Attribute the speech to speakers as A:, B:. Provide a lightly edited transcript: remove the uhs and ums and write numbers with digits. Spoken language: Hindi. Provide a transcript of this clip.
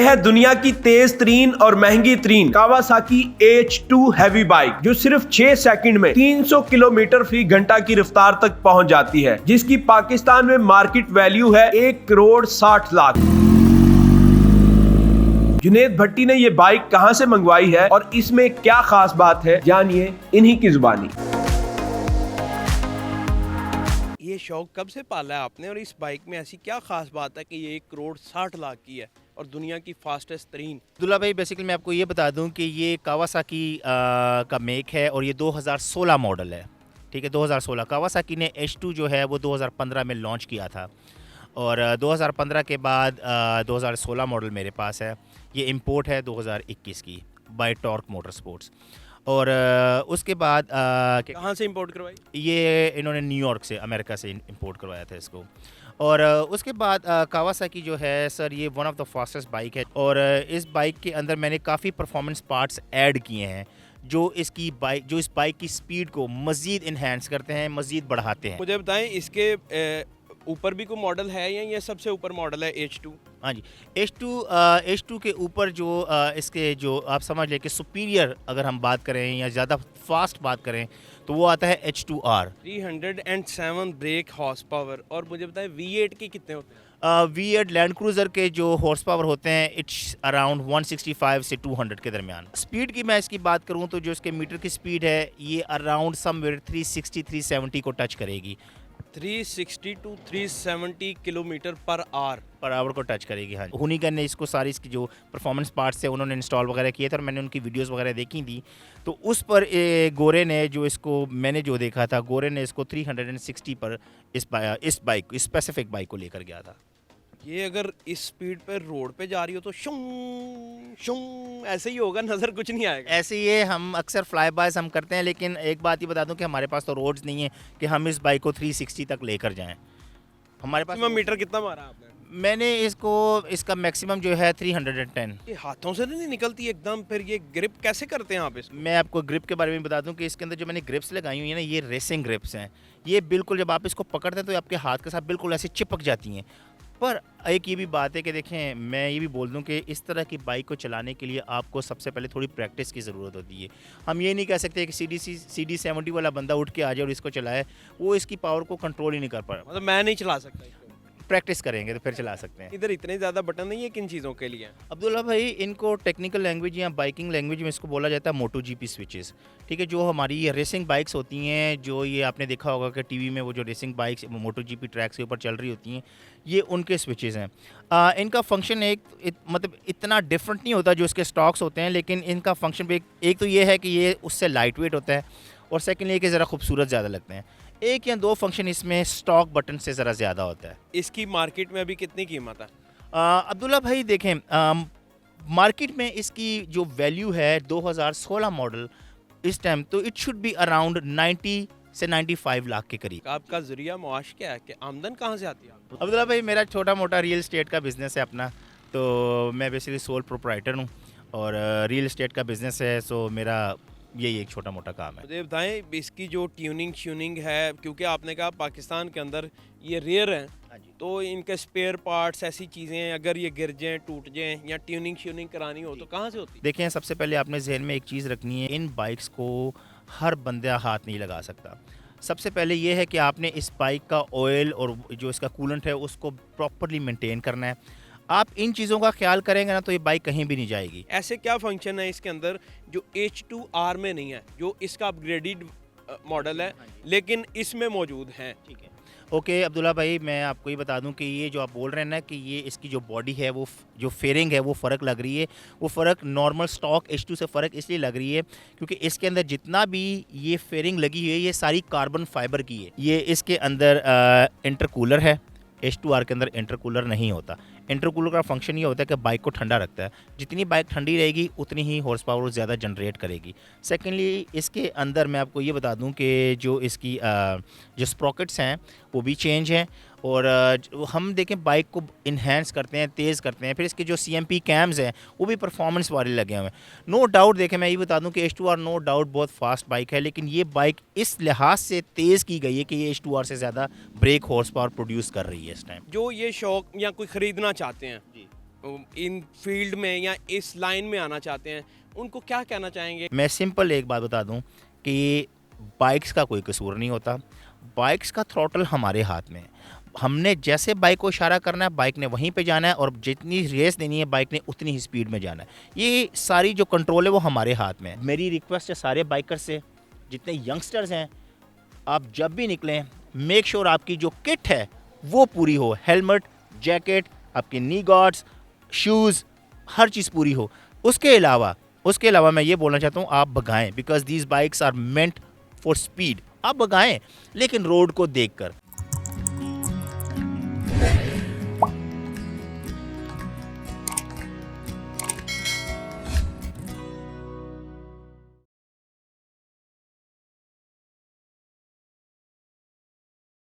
A: है दुनिया की तेज तरीन और महंगी तरीन कावासाकी H2 हैवी बाइक, जो सिर्फ 6 सेकंड में 300 किलोमीटर फी घंटा की रफ्तार तक पहुंच जाती है, जिसकी पाकिस्तान में मार्केट वैल्यू है 1 करोड़ 60 लाख। जुनेद भट्टी ने ये बाइक कहां से मंगवाई है और इसमें क्या खास बात है, जानिए इन्हीं की जुबानी।
B: ये शौक कब से पाला है आपने और इस बाइक में ऐसी क्या खास बात है कि ये 1 करोड़ 60 लाख की है और दुनिया की फास्टेस्ट तरीन?
C: अब्दुल्ला भाई, बेसिकली मैं आपको ये बता दूं कि ये कावासाकी का मेक है और ये 2016 मॉडल है। ठीक है, 2016। कावासाकी ने H2 जो है वो 2015 में लॉन्च किया था और 2015 के बाद 2016 मॉडल मेरे पास है। ये इंपोर्ट है 2021 की बाय टॉर्क मोटर स्पोर्ट्स। और उसके बाद
B: कहाँ से इंपोर्ट करवाई?
C: ये इन्होंने न्यूयॉर्क से, अमेरिका से इंपोर्ट करवाया था इसको। और उसके बाद कावासाकी जो है सर, ये one of the fastest bike है और इस बाइक के अंदर मैंने काफ़ी परफॉर्मेंस पार्ट्स ऐड किए हैं जो इस बाइक की स्पीड को मज़ीद इन्हेंस करते हैं, मज़ीद बढ़ाते हैं।
B: मुझे बताएं, इसके ऊपर भी कोई मॉडल है या ये सबसे ऊपर मॉडल है H2?
C: हाँ जी, H2 के ऊपर जो इसके जो आप समझ लें कि सुपीरियर अगर हम बात करें या ज़्यादा फास्ट बात करें तो वो आता है H2R।
B: 307 break horse power. और मुझे बताएं V8 के कितने होते हैं?
C: V8 लैंड क्रूज़र के जो हॉर्स पावर होते हैं इट्स अराउंड 165 से 200 के दरमियान। स्पीड की मैं इसकी बात करूं तो जो इसके मीटर की स्पीड है ये अराउंड समवेयर 360-370 को टच करेगी।
B: 360 to 370 किलोमीटर पर आवर
C: को टच करेगी। हाँ, हुनिगन ने इसको सारी इसकी जो परफॉर्मेंस पार्ट्स थे उन्होंने इंस्टॉल वगैरह किए थे और मैंने उनकी वीडियोस वगैरह देखी थी। तो उस पर गोरे ने जो इसको मैंने जो देखा था, गोरे ने इसको 360 पर इस स्पेसिफिक बाइक को लेकर गया था।
B: ये अगर इस स्पीड पे रोड पे जा रही हो तो शुं शुं ऐसे ही होगा, नज़र कुछ नहीं आएगा।
C: ऐसे ही हम अक्सर फ्लाई बायस हम करते हैं, लेकिन एक बात ही बता दूं कि हमारे पास तो रोड्स नहीं है कि हम इस बाइक को 360 तक लेकर जाएं। हमारे पास
B: मीटर कितना मारा आपने?
C: मैंने इसका मैक्सिमम जो है 310।
B: ये हाथों से नहीं निकलती एकदम, फिर ये ग्रिप कैसे करते हैं आप इसमें?
C: मैं आपको ग्रिप के बारे में बता दूं कि इसके अंदर जो मैंने ग्रिप्स लगाई हुई है ना, ये रेसिंग ग्रिप्स हैं। ये बिल्कुल जब आप इसको पकड़ते हैं तो आपके हाथ के साथ बिल्कुल ऐसे चिपक जाती हैं। पर एक ये भी बात है कि देखें, मैं ये भी बोल दूं कि इस तरह की बाइक को चलाने के लिए आपको सबसे पहले थोड़ी प्रैक्टिस की ज़रूरत होती है। हम ये नहीं कह सकते कि CD70 वाला बंदा उठ के आ जाए और इसको चलाए, वो इसकी पावर को कंट्रोल ही नहीं कर पा रहा।
B: मतलब मैं नहीं चला सकता इसको?
C: प्रैक्टिस करेंगे तो फिर चला सकते हैं।
B: इधर इतने ज़्यादा बटन नहीं है, किन चीज़ों के लिए?
C: अब्दुल्ला भाई, इनको टेक्निकल लैंग्वेज या बाइकिंग लैंग्वेज में इसको बोला जाता है मोटो GP स्विचेस। ठीक है, जो हमारी ये रेसिंग बाइक्स होती हैं, जो ये आपने देखा होगा कि टीवी में वो जो रेसिंग बाइक्स मोटो GP ट्रैक्स के ऊपर चल रही होती हैं, ये उनके स्विचेस हैं। इनका फंक्शन मतलब इतना डिफरेंट नहीं होता जो इसके स्टॉक्स होते हैं, लेकिन इनका फंक्शन एक तो ये है कि ये उससे लाइट वेट होता है और सेकेंडली ये कि ज़रा खूबसूरत ज़्यादा लगते हैं। एक या दो फंक्शन इसमें स्टॉक बटन से ज़रा ज़्यादा होता है।
B: इसकी मार्केट में अभी कितनी कीमत है?
C: अब्दुल्ला भाई देखें, मार्केट में इसकी जो वैल्यू है 2016 मॉडल इस टाइम, तो इट शुड बी अराउंड 90 से 95 लाख के करीब।
B: आपका ज़रिया मुआश क्या है कि आमदन कहाँ से आती है?
C: अब्दुल्ला भाई, मेरा छोटा मोटा रियल एस्टेट का बिज़नेस है अपना, तो मैं बेसिकली सोल प्रोप्राइटर हूँ और रियल एस्टेट का बिज़नेस है, सो मेरा यही एक छोटा मोटा काम है।
B: मुझे बताएं, इसकी जो ट्यूनिंग है, क्योंकि आपने कहा पाकिस्तान के अंदर ये रेयर है, तो इनके स्पेयर पार्ट्स ऐसी चीज़ें अगर ये गिर जाएं, टूट जाएं या ट्यूनिंग करानी हो तो कहाँ से होती है?
C: देखें, सबसे पहले आपने जहन में एक चीज़ रखनी है, इन बाइक्स को हर बंदा हाथ नहीं लगा सकता। सबसे पहले ये है कि आपने इस बाइक का ऑयल और जो इसका कूलेंट है उसको प्रॉपरली मेंटेन करना है। आप इन चीज़ों का ख्याल करेंगे ना तो ये बाइक कहीं भी नहीं जाएगी।
B: ऐसे क्या फंक्शन है इसके अंदर जो H2R में नहीं है, जो इसका अपग्रेडेड मॉडल है लेकिन इसमें मौजूद है?
C: ठीक है, ओके अब्दुल्ला भाई, मैं आपको ये बता दूं कि ये जो आप बोल रहे हैं ना कि ये इसकी जो बॉडी है, वो जो फेयरिंग है वो फ़र्क लग रही है, वो फ़र्क नॉर्मल स्टॉक H2 से फ़र्क इसलिए लग रही है क्योंकि इसके अंदर जितना भी ये फेयरिंग लगी हुई है ये सारी कार्बन फाइबर की है। ये इसके अंदर इंटरकूलर है, H2R के अंदर इंटरकूलर नहीं होता। इंटरकूलर का फंक्शन ये होता है कि बाइक को ठंडा रखता है। जितनी बाइक ठंडी रहेगी उतनी ही हॉर्स पावर ज़्यादा जनरेट करेगी। सेकेंडली, इसके अंदर मैं आपको ये बता दूं कि जो इसकी जो स्प्रॉकेट्स हैं वो भी चेंज हैं और हम देखें बाइक को इन्हेंस करते हैं, तेज़ करते हैं। फिर इसके जो CMP कैम्स हैं वो भी परफॉर्मेंस वाले लगे हुए हैं। नो डाउट, देखें मैं ये बता दूं कि H2R नो डाउट बहुत फास्ट बाइक है, लेकिन ये बाइक इस लिहाज से तेज़ की गई है कि ये H2R से ज़्यादा ब्रेक हॉर्स पावर प्रोड्यूस कर रही है इस टाइम।
B: जो ये शौक या कोई ख़रीदना चाहते हैं इन फील्ड में या इस लाइन में आना चाहते हैं, उनको क्या कहना चाहेंगे?
C: मैं सिंपल एक बात बता दूं कि बाइक्स का कोई कसूर नहीं होता, बाइक्स का थ्रॉटल हमारे हाथ में है। हमने जैसे बाइक को इशारा करना है, बाइक ने वहीं पे जाना है, और जितनी रेस देनी है बाइक ने उतनी ही स्पीड में जाना है। ये सारी जो कंट्रोल है वो हमारे हाथ में है। मेरी रिक्वेस्ट है सारे बाइकर्स से, जितने यंगस्टर्स हैं, आप जब भी निकलें मेक श्योर आपकी जो किट है वो पूरी हो, हेलमेट, जैकेट, आपके नी गार्ड्स, शूज़, हर चीज़ पूरी हो। उसके अलावा मैं ये बोलना चाहता हूँ, आप भगाएं, because these bikes are meant for speed. आप भगाएं लेकिन रोड को देखकर।